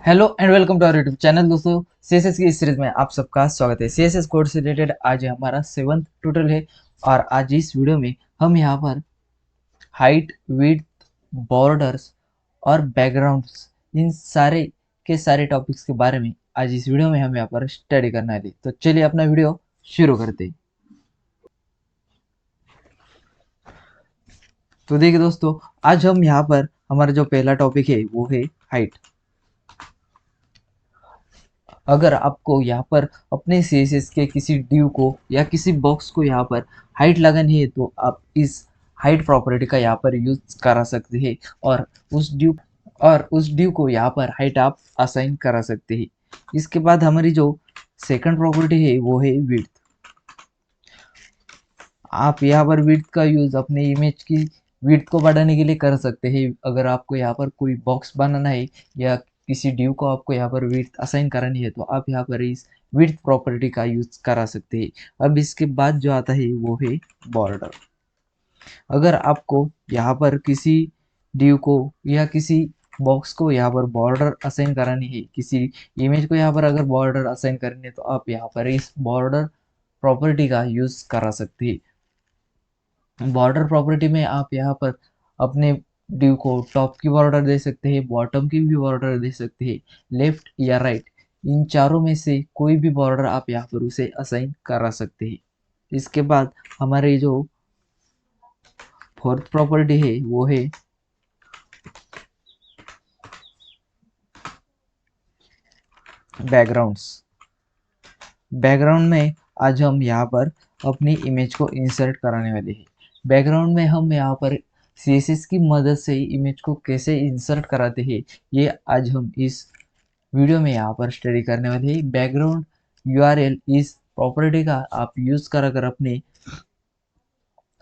Hello and welcome to our YouTube channel. दोस्तों, CSS की इस सीरीज में आप सबका स्वागत है। सीएसएस कोड से रिलेटेड आज हमारा 7th ट्यूटोरियल है और आज इस वीडियो में हम यहाँ पर हाइट, विड्थ, बॉर्डर्स और बैकग्राउंड्स इन सारे के सारे टॉपिक्स के बारे में आज इस वीडियो में हम यहाँ पर स्टडी करना है। तो चलिए अपना वीडियो शुरू करते हैं। तो देखिए दोस्तों, आज हम यहाँ पर हमारा जो पहला टॉपिक है वो है हाइट। अगर आपको यहाँ पर अपने सीएसएस के किसी ड्यू को या किसी बॉक्स को यहाँ पर हाइट लगानी है तो आप इस हाइट प्रॉपर्टी का यहाँ पर यूज करा सकते हैं और उस ड्यू को यहाँ पर हाइट आप असाइन करा सकते हैं। इसके बाद हमारी जो सेकंड प्रॉपर्टी है वो है विड्थ। आप यहाँ पर विड्थ का यूज अपने इमेज की विड्थ को बढ़ाने के लिए कर सकते हैं। अगर आपको यहाँ पर कोई बॉक्स बनाना है या किसी ड्यू को आपको यहाँ पर विड्थ असाइन करानी है तो आप यहाँ पर इस विड्थ प्रॉपर्टी का यूज करा सकते हैं। अब इसके बाद जो आता है वो है बॉर्डर। अगर आपको यहाँ पर किसी ड्यू को या किसी बॉक्स को यहाँ पर बॉर्डर असाइन करानी है, किसी इमेज को यहाँ पर अगर बॉर्डर असाइन करनी है तो आप यहाँ पर इस बॉर्डर प्रॉपर्टी का यूज करा सकते हैं। बॉर्डर प्रॉपर्टी में आप यहाँ पर अपने ड्यू को टॉप की बॉर्डर दे सकते हैं, बॉटम की भी बॉर्डर दे सकते हैं, लेफ्ट या राइट, इन चारों में से कोई भी बॉर्डर आप यहाँ पर उसे असाइन करा सकते हैं। इसके बाद हमारे जो फोर्थ प्रॉपर्टी है वो है बैकग्राउंड्स। बैकग्राउंड में आज हम यहाँ पर अपनी इमेज को इंसर्ट कराने वाले हैं। बैकग्राउंड में हम यहाँ पर सीएसएस की मदद से इमेज को कैसे इंसर्ट कराते हैं ये आज हम इस वीडियो में यहाँ पर स्टडी करने वाले हैं। बैकग्राउंड यूआरएल इस प्रॉपर्टी का आप यूज कर अपने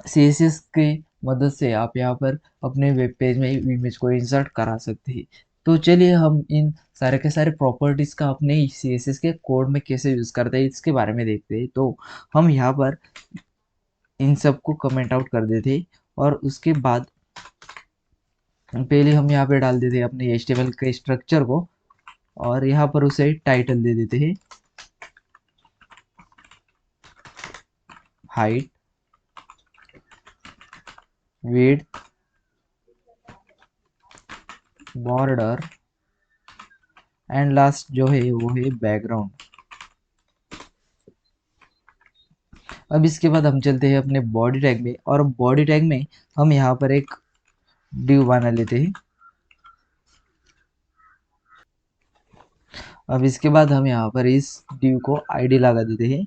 सीएसएस के मदद से आप यहाँ पर अपने वेब पेज में इमेज को इंसर्ट करा सकते हैं। तो चलिए हम इन सारे के सारे प्रॉपर्टीज का अपने सीएसएस के कोड में कैसे यूज करते हैं इसके बारे में देखते हैं। तो हम यहाँ पर इन सबको कमेंट आउट कर देते हैं और उसके बाद पहले हम यहाँ पे डाल देते हैं अपने एचटीएमएल के स्ट्रक्चर को और यहाँ पर उसे टाइटल दे देते हैं height, width, border and last जो है वो है बैकग्राउंड। अब इसके बाद हम चलते हैं अपने बॉडी टैग में और बॉडी टैग में हम यहाँ पर एक डिव बना लेते हैं। अब इसके बाद हम यहाँ पर इस डिव को आईडी लगा देते हैं,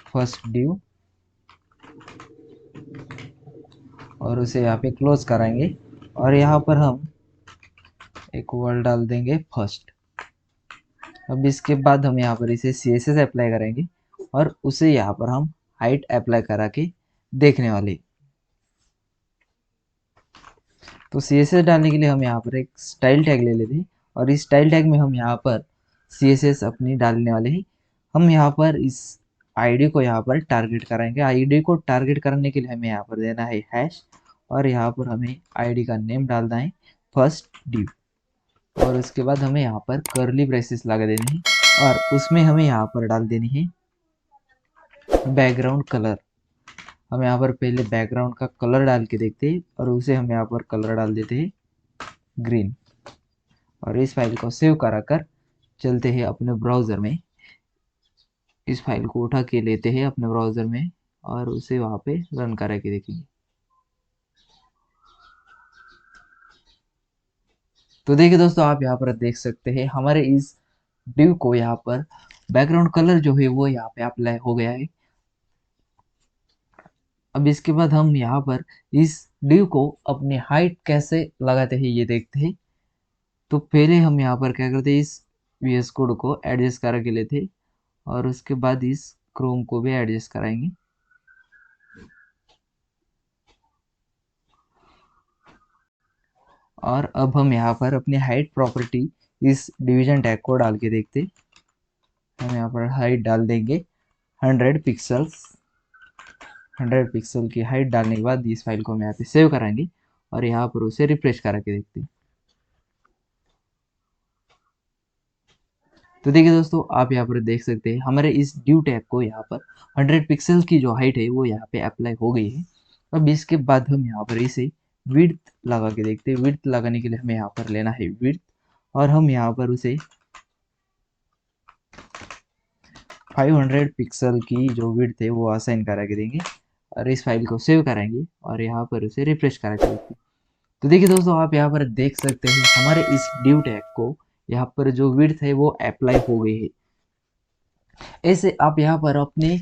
फर्स्ट डिव, और उसे यहाँ पे क्लोज कराएंगे और यहाँ पर हम एक वर्ड डाल देंगे फर्स्ट। अब इसके बाद हम यहाँ पर इसे सीएसएस अप्लाई करेंगे और उसे यहाँ पर हम हाइट अप्लाई करा के देखने वाले। तो सीएसएस डालने के लिए हम यहाँ पर एक स्टाइल टैग ले लेते हैं और इस स्टाइल टैग में हम यहाँ पर सीएसएस अपनी डालने वाले हैं। हम यहाँ पर इस आईडी को यहाँ पर टारगेट कराएंगे। आईडी को टारगेट करने के लिए हमें यहाँ पर देना है हैश और यहाँ पर हमें आईडी का नेम डालना है फर्स्ट ड्यू और उसके बाद हमें यहाँ पर कर्ली ब्रेसेस लगा देनी है और उसमें हमें यहाँ पर डाल देनी है बैकग्राउंड कलर। हम यहाँ पर पहले बैकग्राउंड का कलर डाल के देखते हैं और उसे हम यहाँ पर कलर डाल देते हैं ग्रीन और इस फाइल को सेव करा कर चलते हैं अपने ब्राउज़र में। इस फाइल को उठा के लेते हैं अपने ब्राउज़र में और उसे वहाँ पे रन करा के देखेंगे। तो देखिए दोस्तों, आप यहाँ पर देख सकते हैं हमारे इस डिव को यहाँ पर बैकग्राउंड कलर जो है वो यहाँ पे अप्लाई हो गया है। अब इसके बाद हम यहाँ पर इस डिव को अपनी हाइट कैसे लगाते हैं ये देखते हैं। तो पहले हम यहाँ पर क्या करते हैं, इस वीएस कोड को एडजस्ट करा के लेते हैं और उसके बाद इस क्रोम को भी एडजस्ट कराएंगे। और अब हम यहाँ पर अपनी हाइट प्रॉपर्टी इस डिवीजन टैग को डाल के देखते। हम यहाँ पर हाइट डाल देंगे 100 पिक्सल्स। 100 पिक्सल की हाइट डालने के बाद इस फाइल को हम यहाँ पे सेव कराएंगे और यहाँ पर उसे रिफ्रेश करा के देखते हैं। तो देखिए दोस्तों, आप यहाँ पर देख सकते हैं हमारे इस ड्यू टैग को यहाँ पर 100 पिक्सल की जो हाइट है वो यहाँ पे अप्लाई हो गई है। अब इसके बाद हम यहाँ पर इसे विड्थ लगा के देखते हैं। विड्थ लगाने के लिए हमें यहाँ पर लेना है विड्थ, और हम यहाँ पर उसे 500 पिक्सल की जो विड्थ है वो असाइन करा के देंगे, और इस फाइल को सेव कराएंगे और यहाँ पर उसे रिफ्रेश करा के देखते हैं। तो देखिए दोस्तों, आप यहाँ पर देख सकते हैं हमारे इस ड्यू टैग को यहाँ पर जो विड्थ है वो अप्लाई हो गई है। ऐसे आप यहाँ पर अपने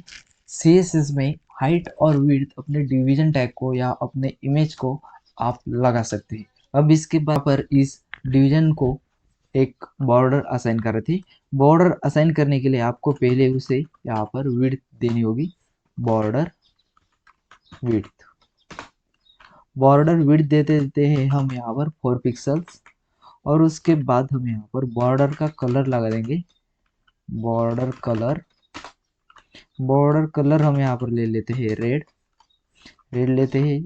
CSS में हाइट और विड्थ अपने डिवीजन टैग को या अपने इमेज को आप लगा सकते हैं। अब इसके बाद पर इस डिवीजन को एक बॉर्डर असाइन कर रहे थे। बॉर्डर असाइन करने के लिए आपको पहले उसे यहाँ पर विड्थ देनी होगी, बॉर्डर विड्थ। बॉर्डर विड्थ देते देते हैं हम यहाँ पर 4 पिक्सल्स, और उसके बाद हम यहाँ पर बॉर्डर का कलर लगा देंगे, बॉर्डर कलर। बॉर्डर कलर हम यहाँ पर ले लेते हैं रेड, रेड लेते हैं,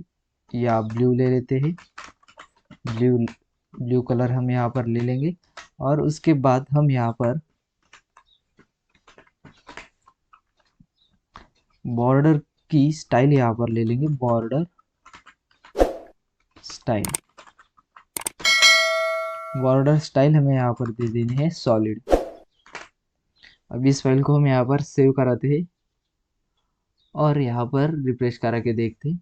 या ब्लू ले लेते हैं, ब्लू, ब्लू कलर हम यहाँ पर ले लेंगे। और उसके बाद हम यहाँ पर बॉर्डर की स्टाइल यहाँ पर ले लेंगे, बॉर्डर स्टाइल। बॉर्डर स्टाइल हमें यहाँ पर दे देनी है सॉलिड। अब इस फाइल को हम यहाँ पर सेव कराते हैं और यहाँ पर रिफ्रेश करा के देखते हैं।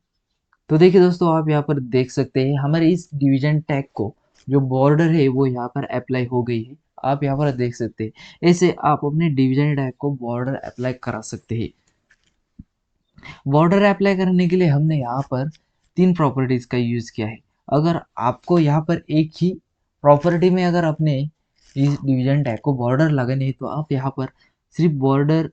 तो देखिए दोस्तों, आप यहाँ पर देख सकते हैं हमारे इस डिवीजन टैग को जो बॉर्डर है वो यहाँ पर अप्लाई हो गई है। आप यहाँ पर देख सकते हैं ऐसे आप अपने डिवीजन टैग को बॉर्डर अप्लाई करा सकते हैं। बॉर्डर अप्लाई करने के लिए हमने यहाँ पर 3 प्रॉपर्टीज का यूज किया है। अगर आपको यहाँ पर एक ही प्रॉपर्टी में अगर अपने इस डिवीजन टैग को बॉर्डर लगाने है तो आप यहाँ पर सिर्फ बॉर्डर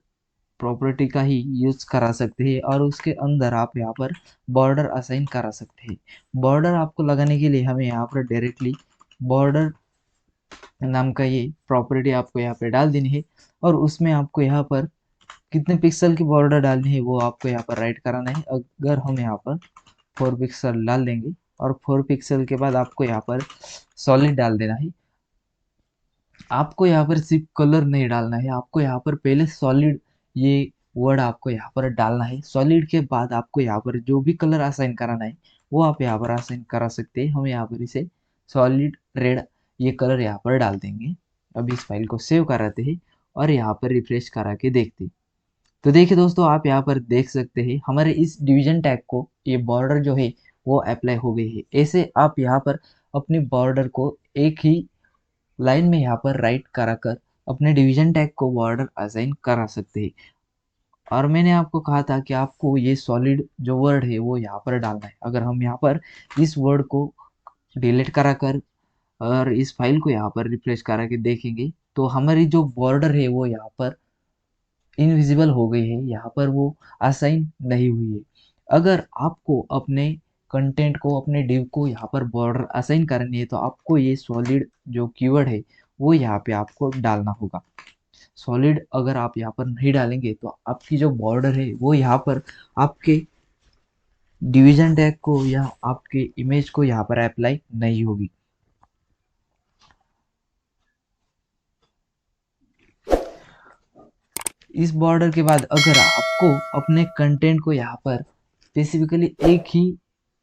प्रॉपर्टी का ही यूज करा सकते हैं, और उसके अंदर आप यहाँ पर बॉर्डर असाइन करा सकते हैं। बॉर्डर आपको लगाने के लिए हमें यहाँ पर डायरेक्टली बॉर्डर नाम का ये प्रॉपर्टी आपको यहाँ पे डाल देनी है, और उसमें आपको यहाँ पर कितने पिक्सल की बॉर्डर डालनी है वो आपको यहाँ पर राइट कराना है। अगर हम यहाँ पर 4 पिक्सल डाल देंगे, और 4 पिक्सल के बाद आपको यहाँ पर सॉलिड डाल देना है। आपको यहाँ पर सिर्फ कलर नहीं डालना है, आपको यहाँ पर पहले सॉलिड ये वर्ड आपको यहाँ पर डालना है। सॉलिड के बाद आपको यहाँ पर जो भी कलर असाइन कराना है वो आप यहाँ पर असाइन करा सकते हैं। हम यहाँ पर इसे सॉलिड रेड ये कलर यहाँ पर डाल देंगे। अब इस फाइल को सेव कराते हैं और यहाँ पर रिफ्रेश करा के देखते हैं। तो देखिए दोस्तों, आप यहाँ पर देख सकते हैं हमारे इस डिवीजन टैग को ये बॉर्डर जो है वो अप्लाई हो गई है। ऐसे आप यहाँ पर अपनी बॉर्डर को एक ही लाइन में यहाँ पर राइट करा कर अपने डिवीजन टैग को बॉर्डर असाइन करा सकते हैं। और मैंने आपको कहा था कि आपको ये सॉलिड जो वर्ड है वो यहाँ पर डालना है। अगर हम यहाँ पर इस वर्ड को डिलीट करा कर और इस फाइल को यहाँ पर रिफ्रेश करा के देखेंगे तो हमारी जो बॉर्डर है वो यहाँ पर इनविजिबल हो गई है, यहाँ पर वो असाइन नहीं हुई है। अगर आपको अपने कंटेंट को अपने डिव को यहाँ पर बॉर्डर असाइन करनी है तो आपको ये सॉलिड जो कीवर्ड है वो यहाँ पे आपको डालना होगा। सॉलिड अगर आप यहाँ पर नहीं डालेंगे तो आपकी जो बॉर्डर है वो यहाँ पर आपके डिवीजन टैग को या आपके इमेज को यहाँ पर अप्लाई नहीं होगी। इस बॉर्डर के बाद अगर आपको अपने कंटेंट को यहाँ पर स्पेसिफिकली एक ही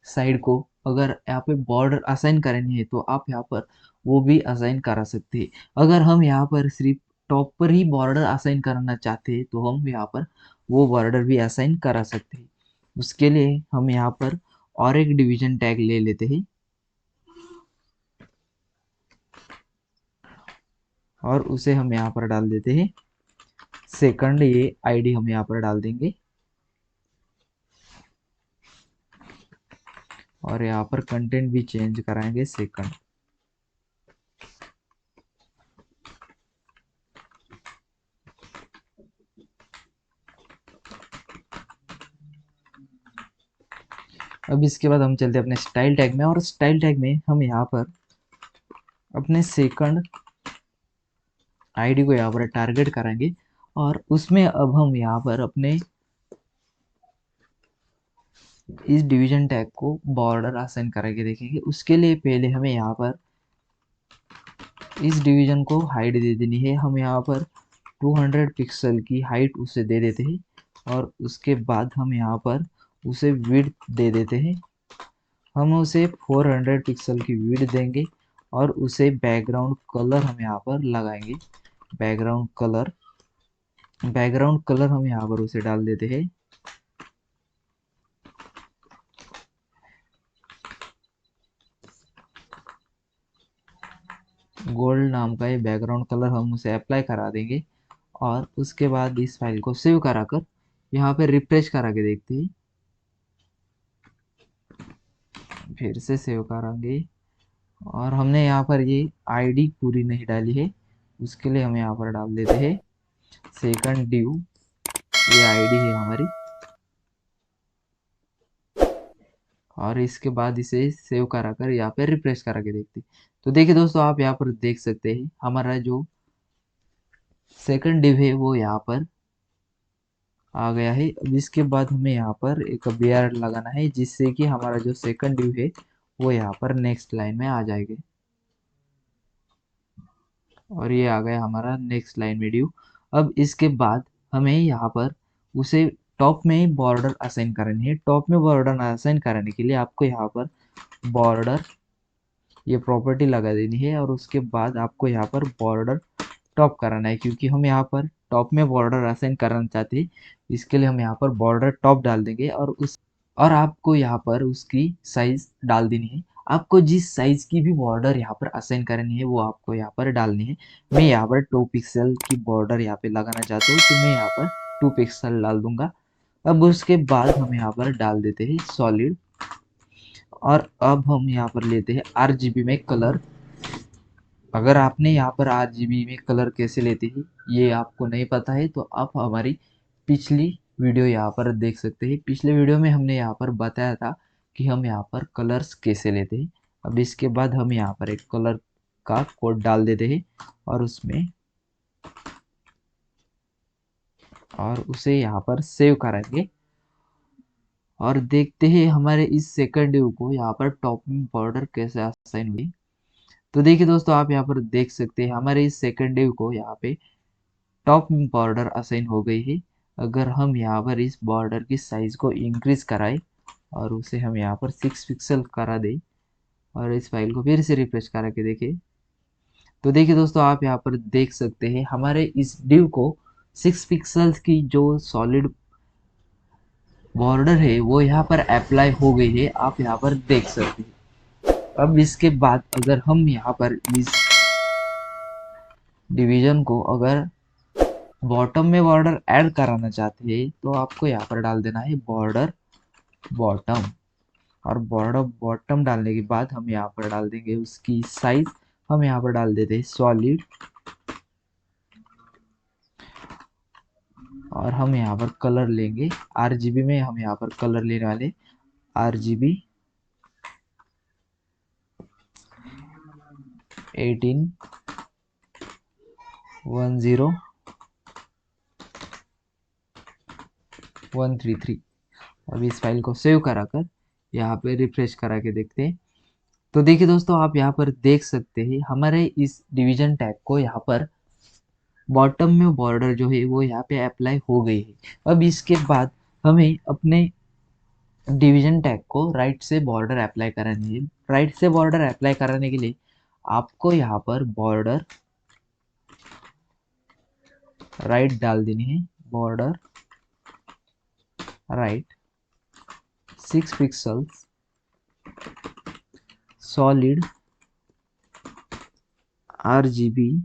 साइड को अगर यहाँ पे बॉर्डर असाइन करनी है तो आप यहाँ पर वो भी असाइन करा सकते हैं। अगर हम यहाँ पर सिर्फ टॉप पर ही बॉर्डर असाइन करना चाहते हैं तो हम यहाँ पर वो बॉर्डर भी असाइन करा सकते हैं। उसके लिए हम यहाँ पर और एक डिवीजन टैग ले लेते हैं और उसे हम यहाँ पर डाल देते हैं सेकंड। ये आईडी हम यहाँ पर डाल देंगे और यहाँ पर कंटेंट भी चेंज कराएंगे सेकंड। अब इसके बाद हम चलते हैं अपने स्टाइल टैग में, और स्टाइल टैग में हम यहाँ पर अपने सेकंड आईडी को यहाँ पर टारगेट कराएंगे, और उसमें अब हम यहाँ पर अपने इस डिवीजन टैग को बॉर्डर असाइन करके देखेंगे। उसके लिए पहले हमें यहाँ पर इस डिवीजन को हाइट दे देनी है, हम यहाँ पर 200 पिक्सल की हाइट उसे दे देते हैं और उसके बाद हम यहाँ पर उसे विड्थ दे देते हैं। हम उसे 400 पिक्सल की विड्थ देंगे और उसे बैकग्राउंड कलर हम यहाँ पर लगाएंगे। बैकग्राउंड कलर हम यहाँ पर उसे डाल देते हैं गोल्ड नाम का। ये बैकग्राउंड कलर हम उसे अप्लाई करा देंगे और उसके बाद इस फाइल को सेव कराकर यहाँ पे रिफ्रेश करा के देखते हैं। फिर से सेव कराएंगे और हमने यहाँ पर ये आईडी पूरी नहीं डाली है, उसके लिए हम यहाँ पर डाल देते हैं सेकंड ड्यू। ये आईडी है हमारी और इसके बाद इसे सेव करा कर यहाँ पे रिफ्रेश करा के देखते हैं। तो देखिए दोस्तों, आप यहाँ पर देख सकते हैं हमारा जो सेकंड डिव है वो यहाँ पर आ गया है। अब इसके बाद हमें यहाँ पर एक बियर लगाना है जिससे कि हमारा जो सेकंड डिव है वो यहाँ पर नेक्स्ट लाइन में आ जाएगा और ये आ गया हमारा नेक्स्ट लाइन में ड्यू। अब इसके बाद हमें यहाँ पर उसे टॉप में बॉर्डर असाइन करनी है। टॉप में बॉर्डर असाइन करने के लिए आपको यहाँ पर बॉर्डर ये प्रॉपर्टी लगा देनी है और उसके बाद आपको यहाँ पर बॉर्डर टॉप कराना है, क्योंकि हम यहाँ पर टॉप में बॉर्डर असाइन करना चाहते हैं। इसके लिए हम यहाँ पर बॉर्डर टॉप डाल देंगे और आपको यहाँ पर उसकी साइज डाल देनी है। आपको जिस साइज की भी बॉर्डर यहाँ पर असाइन करनी है वो आपको यहाँ पर डालनी है। मैं यहाँ पर 2 पिक्सल की बॉर्डर यहाँ पे लगाना चाहता हूँ तो मैं यहाँ पर 2 पिक्सल डाल दूंगा। अब उसके बाद हम यहाँ पर डाल देते हैं सॉलिड और अब हम यहाँ पर लेते हैं RGB में कलर। अगर आपने यहाँ पर RGB में कलर कैसे लेते हैं ये आपको नहीं पता है तो आप हमारी पिछली वीडियो यहाँ पर देख सकते हैं। पिछले वीडियो में हमने यहाँ पर बताया था कि हम यहाँ पर कलर्स कैसे लेते हैं। अब इसके बाद हम यहाँ पर एक कलर का कोड डाल देते हैं और उसे यहाँ पर सेव करेंगे और देखते हैं हमारे इस सेकंड ड्यू को यहाँ पर टॉप में बॉर्डर कैसे असाइन हुई। तो देखिए दोस्तों, आप यहाँ पर देख सकते हैं हमारे इस सेकंड ड्यू को यहाँ पे टॉप में बॉर्डर असाइन हो गई है। अगर हम यहाँ पर इस बॉर्डर की साइज को इंक्रीज कराएं और उसे हम यहाँ पर 6 पिक्सल करा दें और इस फाइल को फिर से रिफ्रेश करा के देखें, तो देखिए दोस्तों, आप यहाँ पर देख सकते हैं हमारे इस डिव को 6 पिक्सल्स की जो सॉलिड बॉर्डर है वो यहाँ पर अप्लाई हो गई है। आप यहाँ पर देख सकते हैं। अब इसके बाद अगर हम यहाँ पर इस डिवीजन को अगर बॉटम में बॉर्डर ऐड कराना चाहते हैं तो आपको यहाँ पर डाल देना है बॉर्डर बॉटम और बॉर्डर बॉटम डालने के बाद हम यहाँ पर डाल देंगे उसकी साइज। हम यहाँ पर डाल देते हैं सॉलिड और हम यहाँ पर कलर लेंगे RGB में। हम यहाँ पर कलर लेने वाले RGB 1810 133। अब इस फाइल को सेव कराकर यहाँ पे रिफ्रेश करा के देखते हैं। तो देखिए दोस्तों, आप यहाँ पर देख सकते हैं हमारे इस डिवीजन टैग को यहाँ पर बॉटम में बॉर्डर जो है वो यहाँ पे अप्लाई हो गई है। अब इसके बाद हमें अपने डिवीजन टैग को राइट से बॉर्डर अप्लाई करानी है। राइट से बॉर्डर अप्लाई कराने के लिए आपको यहाँ पर बॉर्डर राइट डाल देनी है। Border right 6 pixels solid RGB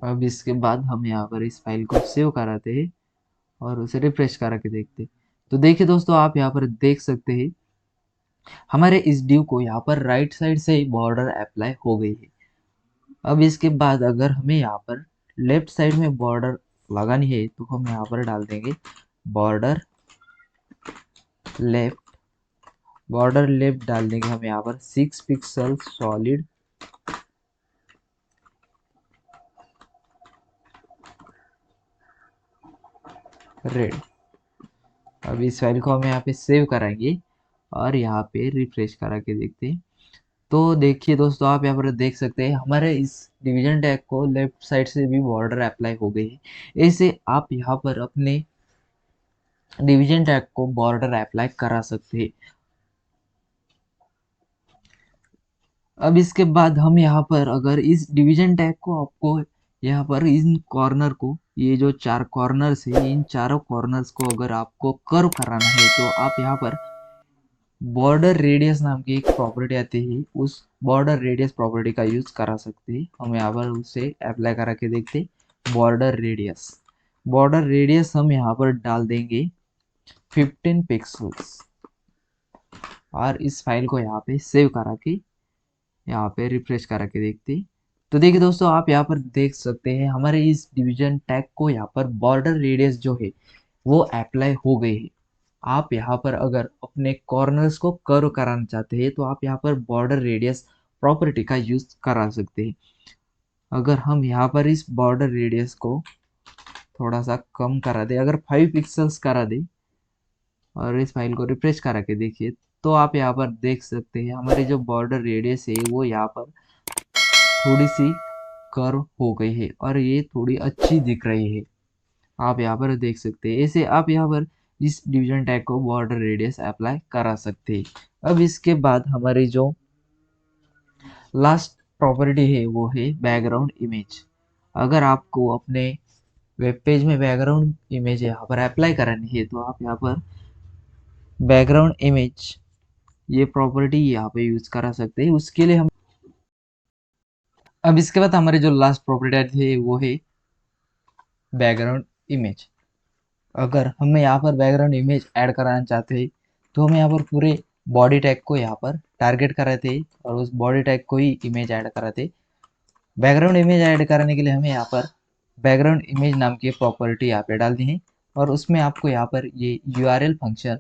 अब इसके बाद हम यहाँ पर इस फाइल को सेव कराते हैं और उसे रिफ्रेश करा के देखते हैं। तो देखिए दोस्तों, आप यहाँ पर देख सकते हैं हमारे इस ड्यू को यहाँ पर राइट साइड से बॉर्डर अप्लाई हो गई है। अब इसके बाद अगर हमें यहाँ पर लेफ्ट साइड में बॉर्डर लगानी है तो हम यहाँ पर डाल देंगे बॉर्डर लेफ्ट बॉर्डर लेफ्ट डाल देंगे हम यहाँ पर 6 पिक्सल सॉलिड रेड। अब इस फाइल को हम यहाँ पे सेव कराएंगे और यहाँ पे रिफ्रेश करा के देखते हैं। तो देखिए दोस्तों, आप यहाँ पर देख सकते हैं हमारे इस डिवीजन टैग को लेफ्ट साइड से भी बॉर्डर अप्लाई हो गई है। ऐसे आप यहाँ पर अपने डिवीजन टैग को बॉर्डर अप्लाई करा सकते हैं। अब इसके बाद हम यहाँ पर अगर इस डिवीजन टैग को आपको यहाँ पर इन कॉर्नर को, ये जो 4 कॉर्नर्स है, इन चारों कॉर्नर्स को अगर आपको कर्व कराना है तो आप यहाँ पर बॉर्डर रेडियस नाम की एक प्रॉपर्टी आती है, उस बॉर्डर रेडियस प्रॉपर्टी का यूज करा सकते हैं। हम यहाँ पर उसे अप्लाई करा के देखते। बॉर्डर रेडियस हम यहाँ पर डाल देंगे 15 पिक्सल्स और इस फाइल को यहाँ पे सेव करा के यहाँ पे रिफ्रेश करा के देखते। तो देखिए दोस्तों, आप यहाँ पर देख सकते हैं हमारे इस डिवीजन टैग को यहाँ पर बॉर्डर रेडियस जो है वो अप्लाई हो गई है। आप यहाँ पर अगर अपने कॉर्नर्स को कर्व कराना चाहते हैं तो आप यहाँ पर बॉर्डर रेडियस प्रॉपर्टी का यूज करा सकते हैं। अगर हम यहाँ पर इस बॉर्डर रेडियस को थोड़ा सा कम करा दे, अगर 5 पिक्सल्स करा दे और इस फाइल को रिफ्रेश करा के देखिए, तो आप यहाँ पर देख सकते हैं हमारी जो बॉर्डर रेडियस है वो यहाँ पर थोड़ी सी कर्व हो गई है और ये थोड़ी अच्छी दिख रही है। आप यहाँ पर देख सकते हैं। ऐसे आप यहाँ पर इस डिवीजन टैग को बॉर्डर रेडियस अप्लाई करा सकते हैं। अब इसके बाद हमारी जो लास्ट प्रॉपर्टी है वो है बैकग्राउंड इमेज। अगर आपको अपने वेब पेज में बैकग्राउंड इमेज यहाँ पर अप्लाई करानी है तो आप यहाँ पर बैकग्राउंड इमेज ये प्रॉपर्टी यहाँ पे यूज करा सकते हैं। उसके लिए हम अब इसके बाद हमारी जो लास्ट प्रॉपर्टी आती है वो है बैकग्राउंड इमेज। अगर हमें यहाँ पर बैकग्राउंड इमेज ऐड कराना चाहते हैं तो हम यहाँ पर पूरे बॉडी टैग को यहाँ पर टारगेट कराते हैं और उस बॉडी टैग को ही इमेज ऐड कराते। बैकग्राउंड इमेज ऐड कराने के लिए हमें यहाँ पर बैकग्राउंड इमेज नाम की प्रॉपर्टी यहाँ पे डालनी है और उसमें आपको यहाँ पर ये URL फंक्शन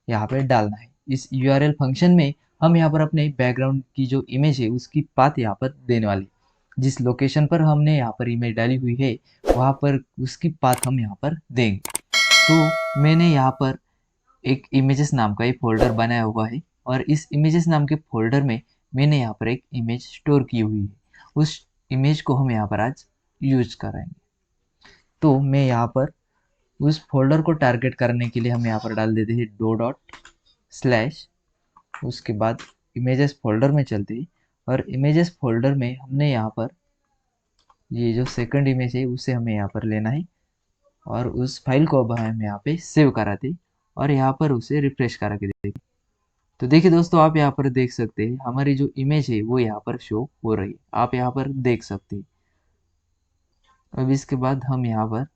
यहाँ पे डालना है। इस URL फंक्शन में हम यहाँ पर अपने बैकग्राउंड की जो इमेज है उसकी पाथ यहाँ पर देने वाली, जिस लोकेशन पर हमने यहाँ पर इमेज डाली हुई है वहाँ पर उसकी पाथ हम यहाँ पर देंगे। तो मैंने यहाँ पर एक इमेजेस नाम का एक फोल्डर बनाया हुआ है और इस इमेजेस नाम के फोल्डर में मैंने यहाँ पर एक इमेज स्टोर की हुई है। उस इमेज को हम यहाँ पर आज यूज कराएंगे। तो मैं यहाँ पर उस फोल्डर को टारगेट करने के लिए हम यहाँ पर डाल देते हैं $/। उसके बाद इमेजेस फोल्डर में चलते हैं और इमेजेस फोल्डर में हमने यहाँ पर ये जो सेकंड इमेज है उसे हमें यहाँ पर लेना है और उस फाइल को अब हम यहाँ पे सेव कराते और यहाँ पर उसे रिफ्रेश करा के देखें। तो देखिए दोस्तों, आप यहाँ पर देख सकते हैं हमारी जो इमेज है वो यहाँ पर शो हो रही है। आप यहाँ पर देख सकते हैं। अब इसके बाद हम यहाँ पर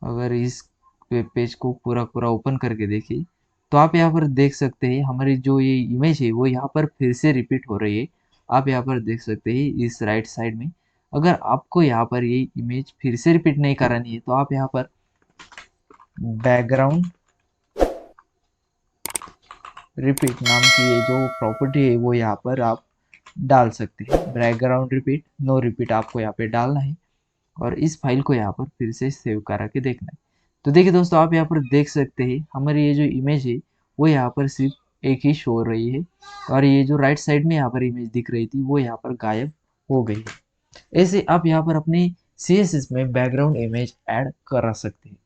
अगर इस वेब पेज को पूरा पूरा ओपन करके देखिए तो आप यहाँ पर देख सकते हैं हमारी जो ये इमेज है वो यहाँ पर फिर से रिपीट हो रही है। आप यहाँ पर देख सकते हैं इस राइट साइड में। अगर आपको यहाँ पर ये इमेज फिर से रिपीट नहीं करानी है तो आप यहाँ पर बैकग्राउंड रिपीट नाम की ये जो प्रॉपर्टी है वो यहाँ पर आप डाल सकते हैं। बैकग्राउंड रिपीट, नो रिपीट आपको यहाँ पे डालना है और इस फाइल को यहाँ पर फिर से सेव करा के देखना है। तो देखिए दोस्तों, आप यहाँ पर देख सकते हैं हमारी ये जो इमेज है वो यहाँ पर सिर्फ एक ही शो हो रही है और ये जो राइट साइड में यहाँ पर इमेज दिख रही थी वो यहाँ पर गायब हो गई है। ऐसे आप यहाँ पर अपने CSS में बैकग्राउंड इमेज ऐड करा सकते हैं।